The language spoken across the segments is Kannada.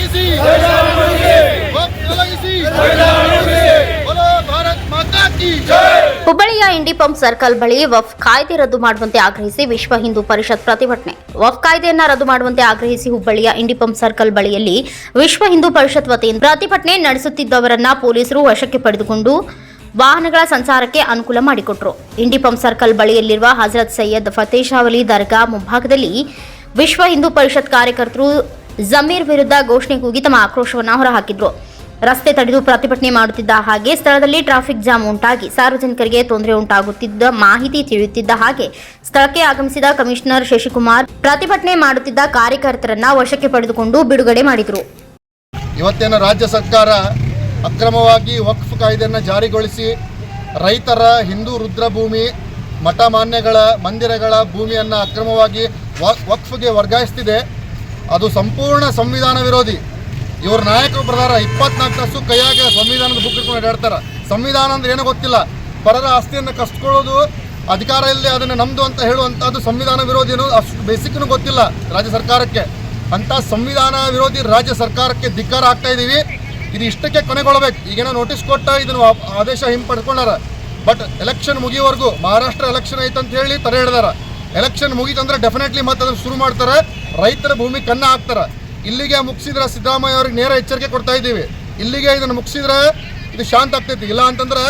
ತೊಲಗಿಸಿ ತೊಲಗಿಸಿ ಬೋಲೋ ಭಾರತ್ ಮಾತಾ ಕಿ ಜೈ. ಹುಬ್ಬಳ್ಳಿಯ ಇಂಡಿ ಪಂಪ್ ಸರ್ಕಲ್ ಬಳಿ ವಫ್ ಕಾಯ್ದೆ ರದ್ದು ಮಾಡುವಂತೆ ಆಗ್ರಹಿಸಿ ವಿಶ್ವ ಹಿಂದೂ ಪರಿಷತ್ ಪ್ರತಿಭಟನೆ. ವಫ್ ಕಾಯ್ದೆಯನ್ನ ರದ್ದು ಮಾಡುವಂತೆ ಆಗ್ರಹಿಸಿ ಹುಬ್ಬಳ್ಳಿಯ ಇಂಡಿ ಪಂಪ್ ಸರ್ಕಲ್ ಬಳಿಯಲ್ಲಿ ವಿಶ್ವ ಹಿಂದೂ ಪರಿಷತ್ ವತಿಯಿಂದ ಪ್ರತಿಭಟನೆ ನಡೆಸುತ್ತಿದ್ದವರನ್ನ ಪೊಲೀಸರು ವಶಕ್ಕೆ ಪಡೆದುಕೊಂಡು ವಾಹನಗಳ ಸಂಚಾರಕ್ಕೆ ಅನುಕೂಲ ಮಾಡಿಕೊಟ್ಟರು. ಇಂಡಿ ಪಂಪ್ ಸರ್ಕಲ್ ಬಳಿಯಲ್ಲಿರುವ ಹಜರತ್ ಸೈಯದ್ ಫತೇಶಾವಲಿ ದರ್ಗಾ ಮುಂಭಾಗದಲ್ಲಿ ವಿಶ್ವ ಹಿಂದೂ ಪರಿಷತ್ ಕಾರ್ಯಕರ್ತರು ಜಮೀರ್ ವಿರುದ್ಧ ಘೋಷಣೆ ಕೂಗಿ ತಮ್ಮ ಆಕ್ರೋಶವನ್ನು ಹೊರಹಾಕಿದ್ರು. ರಸ್ತೆ ತಡೆದು ಪ್ರತಿಭಟನೆ ಮಾಡುತ್ತಿದ್ದ ಹಾಗೆ ಸ್ಥಳದಲ್ಲಿ ಟ್ರಾಫಿಕ್ ಜಾಮ್ ಉಂಟಾಗಿ ಸಾರ್ವಜನಿಕರಿಗೆ ತೊಂದರೆ ಉಂಟಾಗುತ್ತಿದ್ದ ಮಾಹಿತಿ ತಿಳಿಯುತ್ತಿದ್ದ ಹಾಗೆ ಸ್ಥಳಕ್ಕೆ ಆಗಮಿಸಿದ ಕಮಿಷನರ್ ಶಶಿಕುಮಾರ್ ಪ್ರತಿಭಟನೆ ಮಾಡುತ್ತಿದ್ದ ಕಾರ್ಯಕರ್ತರನ್ನ ವಶಕ್ಕೆ ಪಡೆದುಕೊಂಡು ಬಿಡುಗಡೆ ಮಾಡಿದರು. ಇವತ್ತಿನ ರಾಜ್ಯ ಸರ್ಕಾರ ಅಕ್ರಮವಾಗಿ ವಕ್ಫ್ ಕಾಯ್ದೆಯನ್ನು ಜಾರಿಗೊಳಿಸಿ ರೈತರ ಹಿಂದೂ ರುದ್ರಭೂಮಿ ಮಠ ಮಾನ್ಯಗಳ ಮಂದಿರಗಳ ಭೂಮಿಯನ್ನು ಅಕ್ರಮವಾಗಿ ವಕ್ಫ್ಗೆ ವರ್ಗಾಯಿಸ್ತಿದೆ. ಅದು ಸಂಪೂರ್ಣ ಸಂವಿಧಾನ ವಿರೋಧಿ. ಇವ್ರ ನಾಯಕರು ಪ್ರಕಾರ 24 ತಾಸು ಕೈಯಾಗೆ ಸಂವಿಧಾನದ ಬುಕ್ ಇಟ್ಕೊಂಡು ಅಡ್ಡಾಡ್ತಾರೆ. ಸಂವಿಧಾನ ಅಂದ್ರೆ ಏನೋ ಗೊತ್ತಿಲ್ಲ. ಪರರ ಆಸ್ತಿಯನ್ನು ಕಸ್ಕೊಳ್ಳೋದು, ಅಧಿಕಾರ ಇಲ್ಲದೆ ಅದನ್ನು ನಮ್ಮದು ಅಂತ ಹೇಳುವಂಥದ್ದು ಸಂವಿಧಾನ ವಿರೋಧಿ ಅನ್ನೋದು ಅಷ್ಟು ಬೇಸಿಕ್ನು ಗೊತ್ತಿಲ್ಲ ರಾಜ್ಯ ಸರ್ಕಾರಕ್ಕೆ. ಅಂಥ ಸಂವಿಧಾನ ವಿರೋಧಿ ರಾಜ್ಯ ಸರ್ಕಾರಕ್ಕೆ ಧಿಕ್ಕಾರ ಆಗ್ತಾ ಇದ್ದೀವಿ. ಇದು ಇಷ್ಟಕ್ಕೆ ಕೊನೆಗೊಳ್ಳಬೇಕು. ಈಗೇನೋ ನೋಟಿಸ್ ಕೊಟ್ಟ ಇದನ್ನು ಆದೇಶ ಹಿಂಪಡ್ಕೊಂಡಾರ. ಬಟ್ ಎಲೆಕ್ಷನ್ ಮುಗಿಯುವವರೆಗೂ ಮಹಾರಾಷ್ಟ್ರ ಎಲೆಕ್ಷನ್ ಐತಂತ ಹೇಳಿ ತಡೆ ಹಿಡ್ದಾರ. ಎಲೆಕ್ಷನ್ ಮುಗೀತಂದ್ರೆ ಡೆಫಿನೆಟ್ಲಿ ಮತ್ತೆ ಅದನ್ನು ಶುರು ಮಾಡ್ತಾರೆ. ರೈತರ ಭೂಮಿ ಕನ್ನ ಹಾಕ್ತಾರೆ. ಇಲ್ಲಿಗೆ ಮುಗಿಸಿದ್ರೆ ಸಿದ್ದರಾಮಯ್ಯ ಅವ್ರಿಗೆ ನೇರ ಎಚ್ಚರಿಕೆ ಕೊಡ್ತಾ ಇದ್ದೀವಿ. ಇಲ್ಲಿಗೆ ಇದನ್ನು ಮುಗಿಸಿದ್ರೆ ಇದು ಶಾಂತ ಆಗ್ತೈತಿ. ಇಲ್ಲ ಅಂತಂದ್ರೆ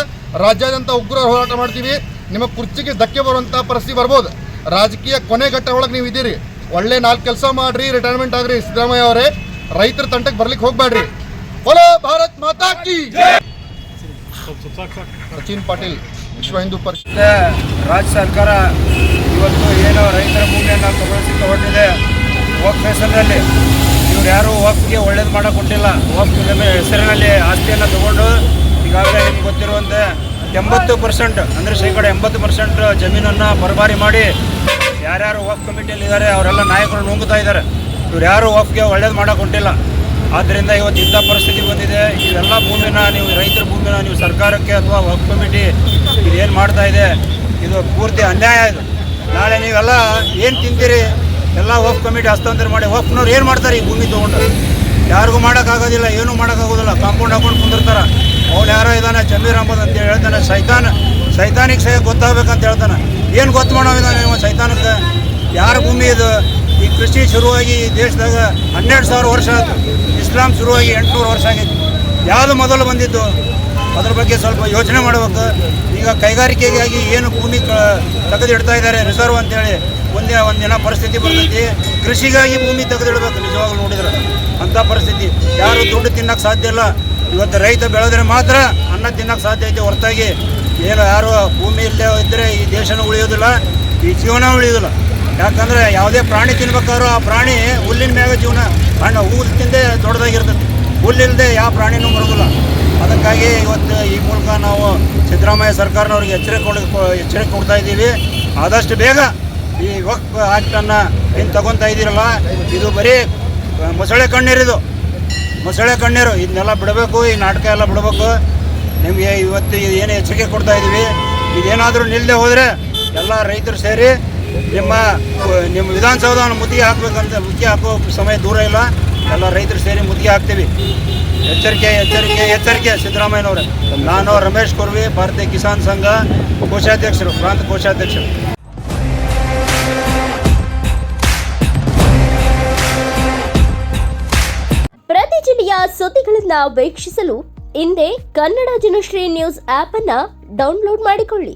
ರಾಜ್ಯಾದ್ಯಂತ ಉಗ್ರ ಹೋರಾಟ ಮಾಡ್ತೀವಿ. ನಿಮ್ಮ ಕುರ್ಚಿಗೆ ಧಕ್ಕೆ ಬರುವಂಥ ಪರಿಸ್ಥಿತಿ ಬರ್ಬೋದು. ರಾಜಕೀಯ ಕೊನೆಘಟ್ಟ ಒಳಗೆ ನೀವು ಇದ್ದೀರಿ. ಒಳ್ಳೆ 4 ಕೆಲಸ ಮಾಡ್ರಿ, ರಿಟೈರ್ಮೆಂಟ್ ಆಗ್ರಿ. ಸಿದ್ದರಾಮಯ್ಯ ಅವರೇ, ರೈತರ ತಂಟಕ್ಕೆ ಬರ್ಲಿಕ್ಕೆ ಹೋಗ್ಬೇಡ್ರಿ. ಬೋಲೋ ಭಾರತ್ ಮಾತಾ ಕಿ ಜೈ. ಸಚಿನ್ ಪಾಟೀಲ್, ವಿಶ್ವ ಹಿಂದೂ ಪರಿಷತ್. ರಾಜ್ಯ ಸರ್ಕಾರ ಇವತ್ತು ಏನು ರೈತರ ಭೂಮಿಯನ್ನು ತಗೊಳಿಸಿಕ್ಕೆ ಹೊರಟಿದೆ ವಕ್ಫ್ ಹೆಸರಿನಲ್ಲಿ. ಇವ್ರು ಯಾರು ವಕ್ಫ್ಗೆ ಒಳ್ಳೇದು ಮಾಡೋಕೆ ಕೊಟ್ಟಿಲ್ಲ. ವಕ್ಫ್ ಹೆಸರಿನಲ್ಲಿ ಆಸ್ತಿಯನ್ನು ತಗೊಂಡು ಈಗಾಗಲೇ ನಿಮ್ಗೆ ಗೊತ್ತಿರುವಂತೆ 80% ಅಂದರೆ ಶೇಕಡ 80% ಜಮೀನನ್ನು ಬರಬಾರಿ ಮಾಡಿ ಯಾರ್ಯಾರು ವಕ್ಫ್ ಕಮಿಟಿಯಲ್ಲಿದ್ದಾರೆ ಅವರೆಲ್ಲ ನಾಯಕರು ನುಂಗ್ತಾ ಇದ್ದಾರೆ. ಇವ್ರು ಯಾರು ವಕ್ಫ್ಗೆ ಒಳ್ಳೇದು ಮಾಡೋಕೆ ಕೊಟ್ಟಿಲ್ಲ. ಆದ್ದರಿಂದ ಇವತ್ತು ಇಂಥ ಪರಿಸ್ಥಿತಿ ಬಂದಿದೆ. ಇವೆಲ್ಲ ಭೂಮಿನ ನೀವು ರೈತರ ಭೂಮಿನ ನೀವು ಸರ್ಕಾರಕ್ಕೆ ಅಥವಾ ವಕ್ಫ್ ಕಮಿಟಿ ಇದೇನು ಮಾಡ್ತಾ ಇದೆ ಇದು ಪೂರ್ತಿ ಅನ್ಯಾಯ. ಇದು ನಾಳೆ ನೀವೆಲ್ಲ ಏನು ತಿಂತೀರಿ ಎಲ್ಲ ವಕ್ಫ್ ಕಮಿಟಿ ಹಸ್ತಾಂತರ ಮಾಡಿ ವಕ್ಫ್ನವ್ರು ಏನು ಮಾಡ್ತಾರೆ? ಈ ಭೂಮಿ ತೊಗೊಂಡು ಯಾರಿಗೂ ಮಾಡೋಕ್ಕಾಗೋದಿಲ್ಲ, ಏನೂ ಮಾಡೋಕ್ಕಾಗೋದಿಲ್ಲ. ಕಾಂಪೌಂಡ್ ಹಾಕೊಂಡು ಕುಂದಿರ್ತಾರೆ. ಅವ್ನು ಯಾರೋ ಇದ್ದಾನೆ ಜಮೀರ್ ಅಹಮದ್ ಅಂತ ಹೇಳ್ತಾನೆ. ಸೈತಾನಿಗೆ ಸಹ ಗೊತ್ತಾಗಬೇಕಂತ ಹೇಳ್ತಾನೆ. ಏನು ಗೊತ್ತು ಮಾಡೋವಿದ್ದಾನೆ ನೀವು ಸೈತಾನಕ್ಕೆ? ಯಾರ ಭೂಮಿ ಇದು? ಈ ಕೃಷಿ ಶುರುವಾಗಿ ಈ ದೇಶದಾಗ 12,000 ವರ್ಷ ಆಯಿತು. ಇಸ್ಲಾಂ ಶುರುವಾಗಿ 800 ವರ್ಷ ಆಗಿತ್ತು. ಯಾವುದು ಮೊದಲು ಬಂದಿದ್ದು? ಅದ್ರ ಬಗ್ಗೆ ಸ್ವಲ್ಪ ಯೋಚನೆ ಮಾಡಬೇಕು. ಈಗ ಕೈಗಾರಿಕೆಗಾಗಿ ಏನು ಭೂಮಿ ತೆಗೆದಿಡ್ತಾ ಇದ್ದಾರೆ ರಿಸರ್ವ್ ಅಂತೇಳಿ ಒಂದಿನ ಪರಿಸ್ಥಿತಿ ಬರ್ತೈತಿ. ಕೃಷಿಗಾಗಿ ಭೂಮಿ ತೆಗೆದಿಡಬೇಕು ನಿಜವಾಗ್ಲೂ ನೋಡಿದ್ರೆ. ಅಂಥ ಪರಿಸ್ಥಿತಿ ಯಾರು ದುಡ್ಡು ತಿನ್ನೋಕ್ಕೆ ಸಾಧ್ಯ ಇಲ್ಲ. ಇವತ್ತು ರೈತ ಬೆಳೆದ್ರೆ ಮಾತ್ರ ಅನ್ನ ತಿನ್ನೋಕ್ಕೆ ಸಾಧ್ಯ ಐತೆ ಹೊರತಾಗಿ ಏನು ಯಾರು ಭೂಮಿ ಇಲ್ಲದೆ ಇದ್ದರೆ ಈ ದೇಶನೂ ಉಳಿಯೋದಿಲ್ಲ, ಈ ಜೀವನ ಉಳಿಯೋದಿಲ್ಲ. ಯಾಕಂದರೆ ಯಾವುದೇ ಪ್ರಾಣಿ ತಿನ್ಬೇಕಾದ್ರೂ ಆ ಪ್ರಾಣಿ ಹುಲ್ಲಿನ ಮ್ಯಾಗ ಜೀವನ. ಹುಲ್ಲು ತಿಂದೇ ದೊಡ್ಡದಾಗಿರ್ತದೆ. ಹುಲ್ಲಿಲ್ಲದೆ ಯಾವ ಪ್ರಾಣಿನೂ ಮರುಗಿಲ್ಲ. ಅದಕ್ಕಾಗಿ ಇವತ್ತು ಈ ಮೂಲಕ ನಾವು ಸಿದ್ದರಾಮಯ್ಯ ಸರ್ಕಾರನವ್ರಿಗೆ ಎಚ್ಚರಿಕೆ ಕೊಡ್ತಾ ಇದ್ದೀವಿ. ಆದಷ್ಟು ಬೇಗ ಈ ವಕ್ಫ್ ಆ್ಯಕ್ಟನ್ನು ಏನು ತಗೊತಾ ಇದ್ದೀರಲ್ಲ, ಇದು ಬರೀ ಮೊಸಳೆ ಕಣ್ಣೀರಿದು, ಮೊಸಳೆ ಕಣ್ಣೀರು. ಇದನ್ನೆಲ್ಲ ಬಿಡಬೇಕು. ಈ ನಾಟಕ ಎಲ್ಲ ಬಿಡಬೇಕು. ನಿಮಗೆ ಇವತ್ತು ಏನು ಎಚ್ಚರಿಕೆ ಕೊಡ್ತಾ ಇದ್ದೀವಿ. ಇದೇನಾದರೂ ನಿಲ್ಲದೆ ಹೋದರೆ ಎಲ್ಲ ರೈತರು ಸೇರಿ ನಿಮ್ಮ ವಿಧಾನಸೌಧವನ್ನು ಮುತ್ತಿಗೆ ಹಾಕಬೇಕಂತ. ಮುತ್ತಿಗೆ ಹಾಕೋ ಸಮಯ ದೂರ ಇಲ್ಲ. ಎಲ್ಲ ರೈತರು ಸೇರಿ ಮುತ್ತಿಗೆ ಹಾಕ್ತೀವಿ. ಎಚ್ಚರಿಕೆ ಎಚ್ಚರಿಕೆ ಎಚ್ಚರಿಕೆ ಸಿದ್ದರಾಮಯ್ಯನವರೇ. ನಾನು ರಮೇಶ್ ಕೊರ್ವಿ, ಭಾರತೀಯ ಕಿಸಾನ್ ಸಂಘ ಕೋಶಾಧ್ಯಕ್ಷರು, ಪ್ರಾಂತ ಕೋಶಾಧ್ಯಕ್ಷರು. ಪ್ರತಿ ಜಿಲ್ಲೆಯ ಸುದ್ದಿಗಳನ್ನು ವೀಕ್ಷಿಸಲು ಹಿಂದೆ ಕನ್ನಡ ಜನಶ್ರೀ ನ್ಯೂಸ್ ಆಪ್ ಅನ್ನು ಡೌನ್ಲೋಡ್ ಮಾಡಿಕೊಳ್ಳಿ.